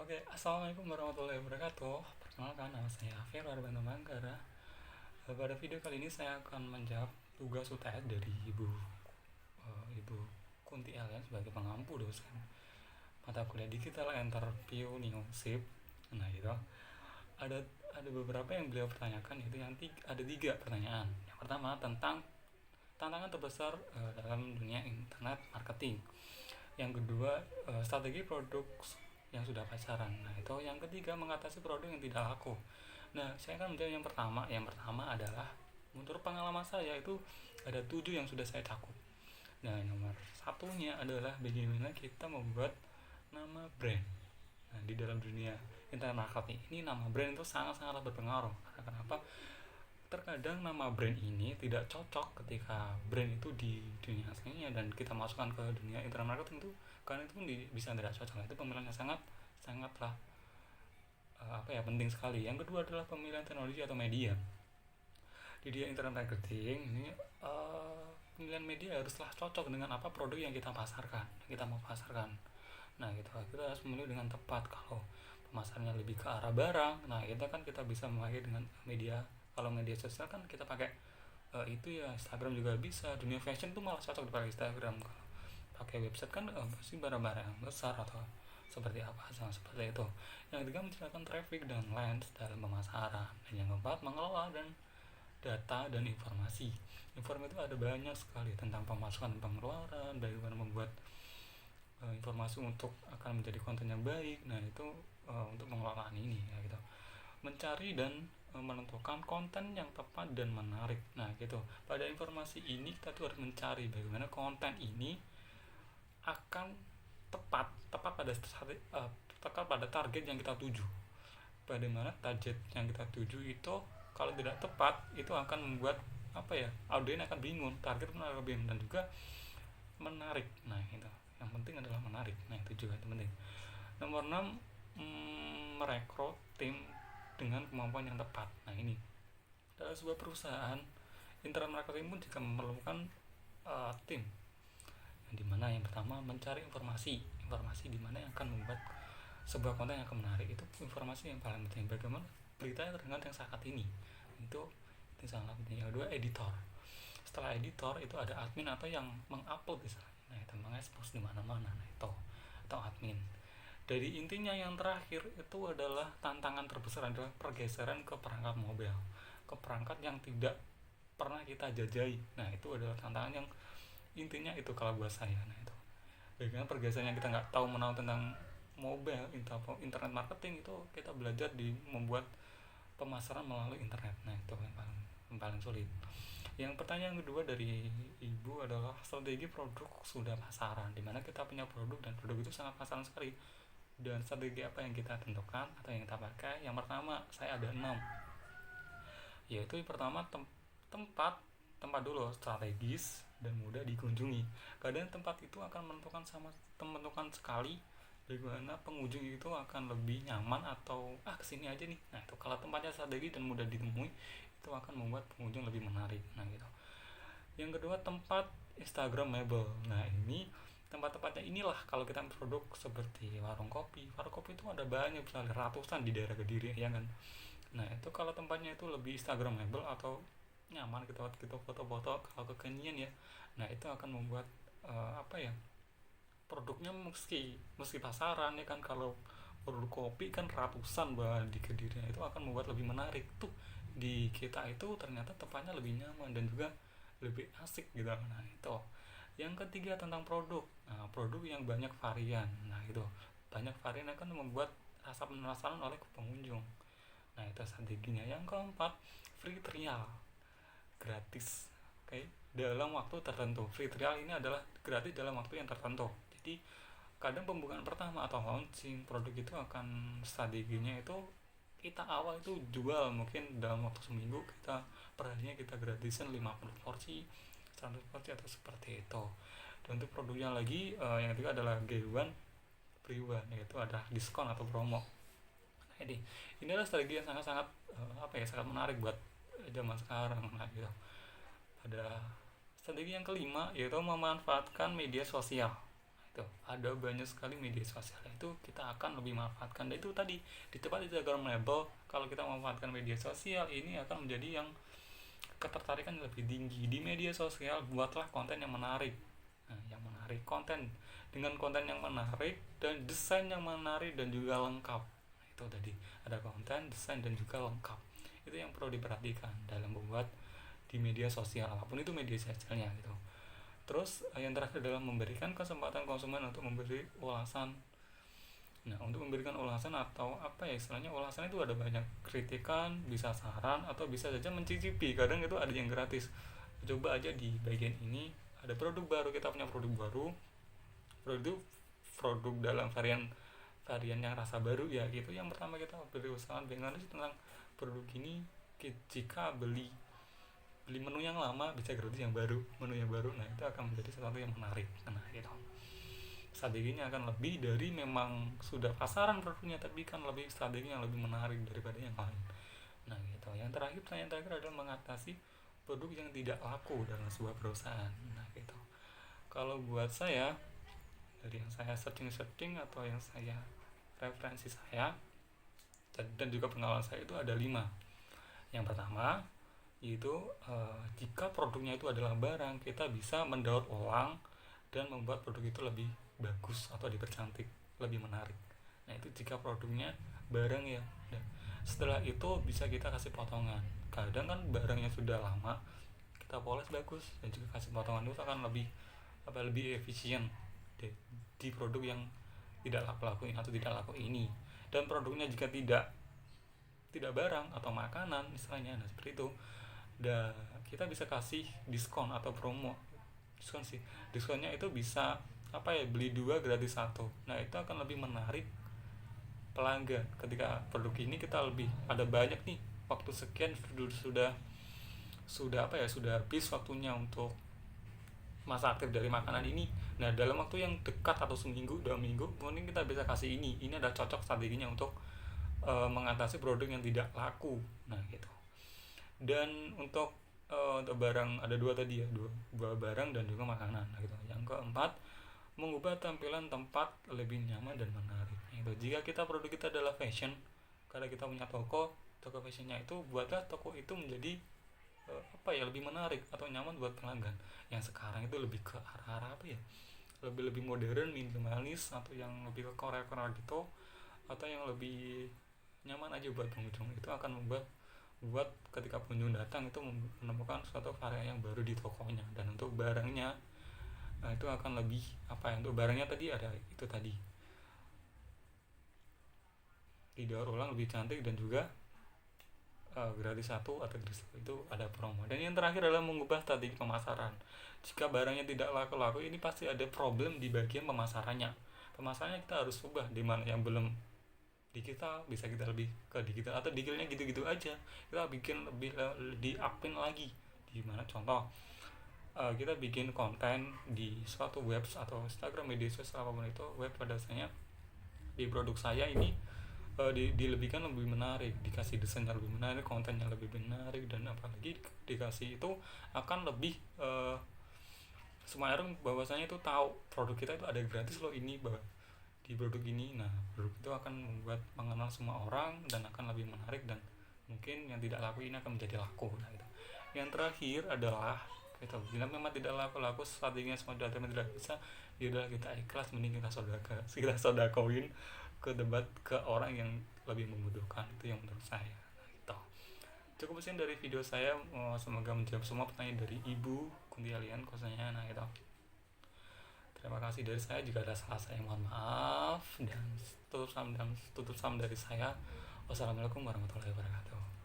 Oke, assalamualaikum warahmatullahi wabarakatuh. Perkenalkan, nama saya Afir Warbanto Manggara. Pada video kali ini saya akan menjawab tugas UTS dari Ibu Kunti Elian sebagai pengampu dosen mata kuliah Digital Entrepreneurship. Nah, itu ada beberapa yang beliau pertanyakan, itu ada tiga pertanyaan. Yang pertama tentang tantangan terbesar dalam dunia internet marketing. Yang kedua, strategi produk yang sudah pasaran. Nah, itu yang ketiga, mengatasi produk yang tidak laku. Nah, saya akan menjawab yang pertama. Yang pertama adalah menurut pengalaman saya itu ada 7 yang sudah saya cakup. Nah, nomor satunya adalah bagaimana kita membuat nama brand. Nah, di dalam dunia internet marketing ini nama brand itu sangat-sangat berpengaruh. Karena kenapa? Terkadang nama brand ini tidak cocok ketika brand itu di dunia aslinya dan kita masukkan ke dunia internet marketing itu, karena itu pun bisa tidak cocok. Itu pemilihannya sangatlah penting sekali. Yang kedua adalah pemilihan teknologi atau media. Di dunia internet marketing ini pemilihan media haruslah cocok dengan apa produk yang kita mau pasarkan. Nah, kita harus memilih dengan tepat. Kalau pemasarannya lebih ke arah barang, nah kita bisa memakai dengan media. Kalau media sosial kan kita pakai itu ya, Instagram juga bisa. Dunia fashion tuh malah cocok dipakai Instagram. Kalau pakai website kan pasti barang-barang yang besar atau seperti apa, seperti itu. Yang ketiga, menciptakan traffic dan leads dalam pemasaran. Dan yang keempat, mengelola dan data dan informasi. Informasi itu ada banyak sekali tentang pemasukan dan pengeluaran, bagaimana membuat informasi untuk akan menjadi konten yang baik. Nah, itu untuk pengelolaan ini ya gitu. Mencari dan menentukan konten yang tepat dan menarik. Nah, gitu. Pada informasi ini kita tuh harus mencari bagaimana konten ini akan tepat pada target yang kita tuju. Bagaimana target yang kita tuju itu kalau tidak tepat, itu akan membuat audiens akan bingung, target pun akan bingung, dan juga menarik. Nah, itu yang penting adalah menarik. Nah, itu juga penting. Nomor 6, merekrut tim dengan kemampuan yang tepat. Nah, ini dalam sebuah perusahaan internet marketing pun juga memerlukan tim, yang dimana yang pertama mencari informasi di mana yang akan membuat sebuah konten yang akan menarik. Itu informasi yang paling penting. Bagaimana beritanya terdengar yang saat ini, itu sangat penting. Yang kedua, editor. Setelah editor itu ada admin atau yang mengupload misalnya. Nah, itu mengekspos di mana-mana. Nah, itu atau admin. Dari intinya yang terakhir itu adalah tantangan terbesar adalah pergeseran ke perangkat mobile, ke perangkat yang tidak pernah kita jajahi. Nah, itu adalah tantangan yang intinya itu kalau buat saya. Nah, itu bagaimana pergeseran yang kita nggak tahu menahu tentang mobile, internet marketing, itu kita belajar di membuat pemasaran melalui internet. Nah, itu yang paling sulit. Yang pertanyaan kedua dari ibu adalah strategi produk sudah pasaran, dimana kita punya produk dan produk itu sangat pasaran sekali. Dan strategi apa yang kita tentukan atau yang kita pakai? Yang pertama, saya ada 6, yaitu yang pertama tempat dulu strategis dan mudah dikunjungi. Kadang tempat itu akan menentukan sekali bagaimana pengunjung itu akan lebih nyaman atau kesini aja nih. Nah, itu kalau tempatnya strategis dan mudah ditemui, itu akan membuat pengunjung lebih menarik. Nah, gitu. Yang kedua, tempat instagramable. Nah, ini tempat-tempatnya inilah kalau kita produk seperti warung kopi itu ada banyak, misalnya ratusan di daerah Kediri ya kan. Nah, itu kalau tempatnya itu lebih instagramable atau nyaman kita foto-foto kalau kekinian ya. Nah, itu akan membuat produknya meski pasaran ya kan. Kalau produk kopi kan ratusan di Kediri, itu akan membuat lebih menarik tuh. Di kita itu ternyata tempatnya lebih nyaman dan juga lebih asik gitu. Nah, itu. Yang ketiga, tentang produk. Nah, produk yang banyak varian. Nah, itu banyak varian akan membuat rasa penasaran oleh pengunjung. Nah, itu strateginya. Yang keempat, free trial, gratis. Oke, dalam waktu tertentu. Free trial ini adalah gratis dalam waktu yang tertentu. Jadi kadang pembukaan pertama atau launching produk itu akan strateginya itu kita awal itu jual mungkin dalam waktu seminggu, kita perharinya kita gratisin 50 porsi, 100 porsi atau seperti itu. Dan untuk produknya lagi, yang ketiga adalah G1 free one, yaitu ada diskon atau promo. Nah, ini adalah strategi yang sangat-sangat sangat menarik buat zaman sekarang. Nah, gitu. Ada strategi yang kelima, yaitu memanfaatkan media sosial. Itu ada banyak sekali media sosial itu kita akan lebih manfaatkan, dan itu tadi di tempat Instagram label, kalau kita memanfaatkan media sosial ini akan menjadi yang ketertarikan lebih tinggi di media sosial. Buatlah konten yang menarik, yang menarik, konten dengan konten yang menarik dan desain yang menarik dan juga lengkap. Itu tadi ada konten, desain dan juga lengkap, itu yang perlu diperhatikan dalam membuat di media sosial apapun itu media sosialnya gitu. Terus yang terakhir adalah memberikan kesempatan konsumen untuk memberi ulasan. Nah, untuk memberikan ulasan atau apa ya istilahnya, ulasan itu ada banyak, kritikan, bisa saran, atau bisa saja mencicipi. Kadang itu ada yang gratis. Coba aja di bagian ini ada produk baru, kita punya produk baru, produk dalam varian yang rasa baru ya gitu. Yang pertama kita beri usahakan bagaimana sih tentang produk ini, jika beli menu yang lama bisa gratis menu yang baru. Nah, itu akan menjadi sesuatu yang menarik. Nah, gitu. Strateginya akan lebih dari memang sudah pasaran produknya, tapi kan lebih strategi yang lebih menarik daripada yang lain. Nah, gitu. Yang terakhir adalah mengatasi produk yang tidak laku dalam sebuah perusahaan. Nah, gitu. Kalau buat saya, dari yang saya searching atau yang saya referensi saya dan juga pengalaman saya, itu ada 5. Yang pertama yaitu jika produknya itu adalah barang, kita bisa mendaur ulang dan membuat produk itu lebih bagus atau dipercantik, lebih menarik. Nah, itu jika produknya barang ya. Dan setelah itu bisa kita kasih potongan. Kadang kan barangnya sudah lama, kita poles bagus dan juga kasih potongan, itu akan lebih efisien di produk yang tidak laku atau tidak laku ini. Dan produknya jika tidak barang atau makanan misalnya, nah seperti itu, dan kita bisa kasih diskon atau promo. Diskonnya itu bisa beli 2 gratis 1. Nah, itu akan lebih menarik pelanggan. Ketika produk ini kita lebih ada banyak nih, waktu sekian sudah habis waktunya untuk masa aktif dari makanan ini. Nah, dalam waktu yang dekat atau seminggu 2 minggu mungkin kita bisa kasih ini ada cocok strateginya untuk mengatasi produk yang tidak laku. Nah, gitu. Dan untuk barang ada 2 tadi ya, 2 barang dan juga makanan. Nah, gitu. Yang keempat, mengubah tampilan tempat lebih nyaman dan menarik. Itu jika produk kita adalah fashion, kalau kita punya toko fashionnya, itu buatlah toko itu menjadi lebih menarik atau nyaman buat pelanggan. Yang sekarang itu lebih ke arah lebih modern, minimalis, atau yang lebih ke Korea gitu, atau yang lebih nyaman aja buat pengunjung. Itu akan membuat ketika pengunjung datang itu menemukan suatu varian yang baru di tokonya. Dan untuk barangnya, itu akan lebih untuk barangnya tadi ada itu tadi didaur ulang, lebih cantik, dan juga gratis 1 atau gratis itu ada promo. Dan yang terakhir adalah mengubah strategi pemasaran. Jika barangnya tidak laku, ini pasti ada problem di bagian pemasarannya. Kita harus ubah. Di mana yang belum digital bisa kita lebih ke digital, atau digitalnya gitu-gitu aja kita bikin lebih di-upin lagi. Di mana contoh kita bikin konten di suatu web atau Instagram, media sosial apapun itu, web pada dasarnya di produk saya ini dilebihkan lebih menarik, dikasih desain yang lebih menarik, konten yang lebih menarik, dan apalagi dikasih itu akan lebih semua orang bahwasanya itu tahu produk kita itu ada gratis loh ini di produk ini. Nah, produk itu akan membuat mengenal semua orang dan akan lebih menarik, dan mungkin yang tidak laku ini akan menjadi laku. Nah, itu. Yang terakhir adalah bila memang tidak laku strateginya semua tidak bisa, yaudah kita ikhlas, mending kita sodakoin ke orang yang lebih membutuhkan. Itu yang menurut saya. Nah, gitu. Cukup sekian dari video saya, semoga menjawab semua pertanyaan dari Ibu Kunti Alian khususnya. Nah, gitu. Terima kasih dari saya, jika ada salah saya mohon maaf, dan tutup salam dari saya. Wassalamualaikum warahmatullahi wabarakatuh.